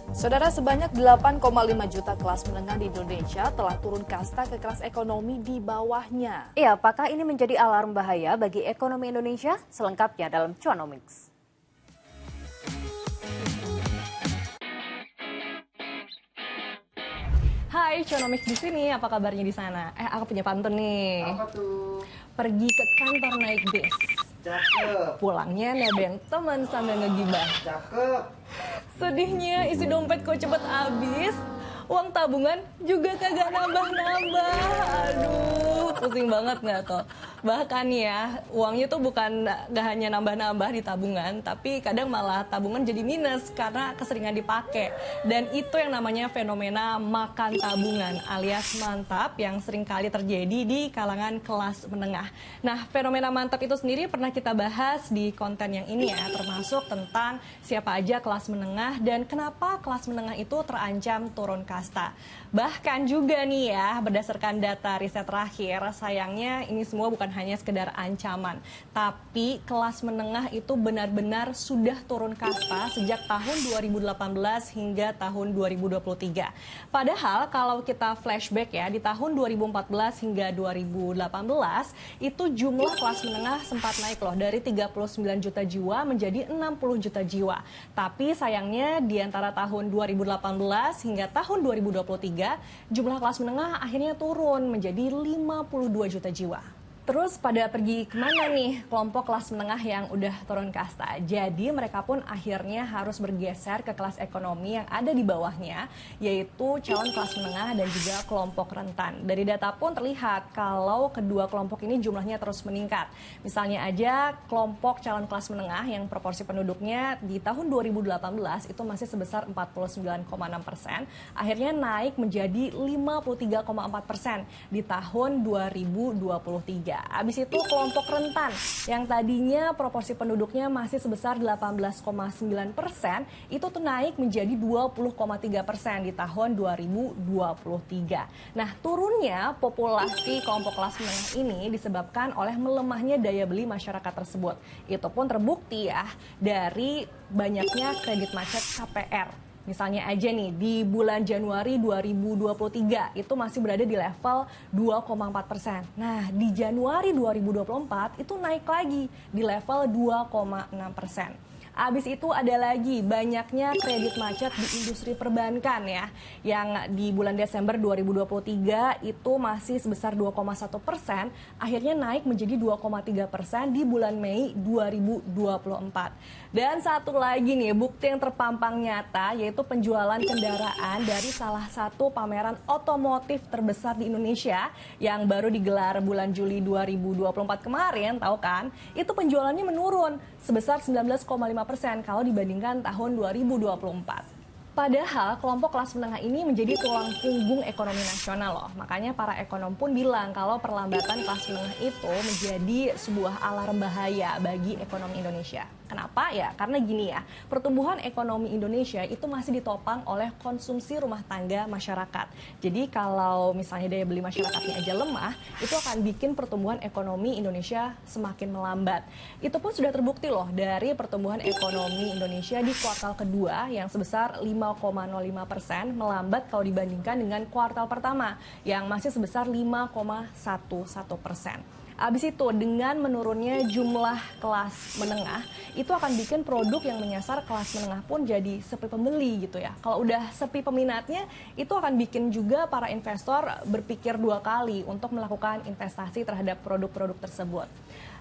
Saudara, sebanyak 8,5 juta kelas menengah di Indonesia telah turun kasta ke kelas ekonomi di bawahnya. Iya, apakah ini menjadi alarm bahaya bagi ekonomi Indonesia? Selengkapnya dalam Cuanomics. Hai, Cuanomics di sini. Apa kabarnya di sana? Aku punya pantun nih. Apa tuh? Pergi ke kantor naik bis. Cakep. Pulangnya nebeng teman sambil ngegibah. Cakep. Sedihnya isi dompet kok cepet habis. Uang tabungan juga kagak nambah-nambah. Aduh, pusing banget nggak tuh? Bahkan ya, uangnya tuh bukan gak hanya nambah-nambah di tabungan, tapi kadang malah tabungan jadi minus karena keseringan dipakai. Dan itu yang namanya fenomena makan tabungan alias mantap yang sering kali terjadi di kalangan kelas menengah. Nah, fenomena mantap itu sendiri pernah kita bahas di konten yang ini ya, termasuk tentang siapa aja kelas menengah dan kenapa kelas menengah itu terancam turun kasta. Bahkan juga nih ya, berdasarkan data riset terakhir, sayangnya ini semua bukan hanya sekedar ancaman, tapi kelas menengah itu benar-benar sudah turun kasta sejak tahun 2018 hingga tahun 2023. Padahal kalau kita flashback ya, di tahun 2014 hingga 2018 itu jumlah kelas menengah sempat naik loh dari 39 juta jiwa menjadi 60 juta jiwa. Tapi sayangnya di antara tahun 2018 hingga tahun 2023 jumlah kelas menengah akhirnya turun menjadi 52 juta jiwa. Terus pada pergi kemana nih kelompok kelas menengah yang udah turun kasta? Jadi mereka pun akhirnya harus bergeser ke kelas ekonomi yang ada di bawahnya, yaitu calon kelas menengah dan juga kelompok rentan. Dari data pun terlihat kalau kedua kelompok ini jumlahnya terus meningkat. Misalnya aja kelompok calon kelas menengah yang proporsi penduduknya di tahun 2018 itu masih sebesar 49,6%, akhirnya naik menjadi 53,4% di tahun 2023. Habis itu kelompok rentan yang tadinya proporsi penduduknya masih sebesar 18,9%, itu tuh naik menjadi 20,3% di tahun 2023. Nah, turunnya populasi kelompok kelas menengah ini disebabkan oleh melemahnya daya beli masyarakat tersebut. Itu pun terbukti ya dari banyaknya kredit macet KPR. Misalnya aja nih, di bulan Januari 2023 itu masih berada di level 2,4%. Nah, di Januari 2024 itu naik lagi di level 2,6%. Abis itu ada lagi banyaknya kredit macet di industri perbankan ya, yang di bulan Desember 2023 itu masih sebesar 2,1%, akhirnya naik menjadi 2,3% di bulan Mei 2024. Dan satu lagi nih, bukti yang terpampang nyata yaitu penjualan kendaraan dari salah satu pameran otomotif terbesar di Indonesia yang baru digelar bulan Juli 2024 kemarin, tahu kan? Itu penjualannya menurun sebesar 19,5% kalau dibandingkan tahun 2024. Padahal kelompok kelas menengah ini menjadi tulang punggung ekonomi nasional loh. Makanya para ekonom pun bilang kalau perlambatan kelas menengah itu menjadi sebuah alarm bahaya bagi ekonomi Indonesia. Kenapa? Ya karena gini ya, pertumbuhan ekonomi Indonesia itu masih ditopang oleh konsumsi rumah tangga masyarakat. Jadi kalau misalnya daya beli masyarakatnya aja lemah, itu akan bikin pertumbuhan ekonomi Indonesia semakin melambat. Itu pun sudah terbukti loh dari pertumbuhan ekonomi Indonesia di kuartal kedua yang sebesar 5,05% melambat kalau dibandingkan dengan kuartal pertama yang masih sebesar 5,11%. Abis itu dengan menurunnya jumlah kelas menengah itu akan bikin produk yang menyasar kelas menengah pun jadi sepi pembeli gitu ya. Kalau udah sepi peminatnya itu akan bikin juga para investor berpikir dua kali untuk melakukan investasi terhadap produk-produk tersebut.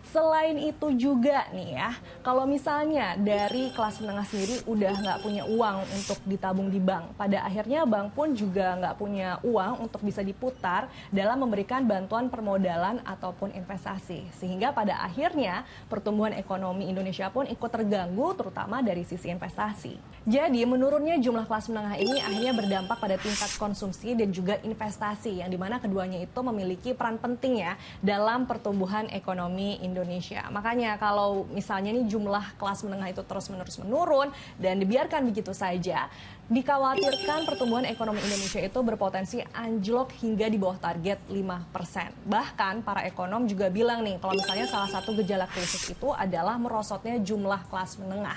Selain itu juga nih ya, kalau misalnya dari kelas menengah sendiri udah nggak punya uang untuk ditabung di bank, pada akhirnya bank pun juga nggak punya uang untuk bisa diputar dalam memberikan bantuan permodalan ataupun investasi. Sehingga pada akhirnya pertumbuhan ekonomi Indonesia pun ikut terganggu terutama dari sisi investasi. Jadi menurunnya jumlah kelas menengah ini akhirnya berdampak pada tingkat konsumsi dan juga investasi yang dimana keduanya itu memiliki peran penting ya dalam pertumbuhan ekonomi Indonesia. Makanya kalau misalnya nih jumlah kelas menengah itu terus-menerus menurun dan dibiarkan begitu saja, dikhawatirkan pertumbuhan ekonomi Indonesia itu berpotensi anjlok hingga di bawah target 5%. Bahkan para ekonom juga bilang nih, kalau misalnya salah satu gejala krisis itu adalah merosotnya jumlah kelas menengah.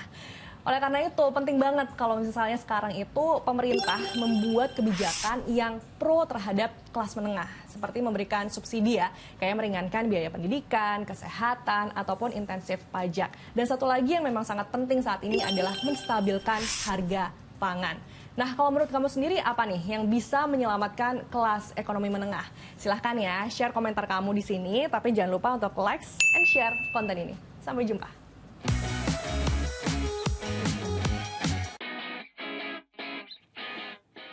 Oleh karena itu, penting banget kalau misalnya sekarang itu pemerintah membuat kebijakan yang pro terhadap kelas menengah. Seperti memberikan subsidi ya, kayak meringankan biaya pendidikan, kesehatan, ataupun intensif pajak. Dan satu lagi yang memang sangat penting saat ini adalah menstabilkan harga pangan. Nah, kalau menurut kamu sendiri apa nih yang bisa menyelamatkan kelas ekonomi menengah? Silahkan ya, share komentar kamu di sini, tapi jangan lupa untuk like and share konten ini. Sampai jumpa.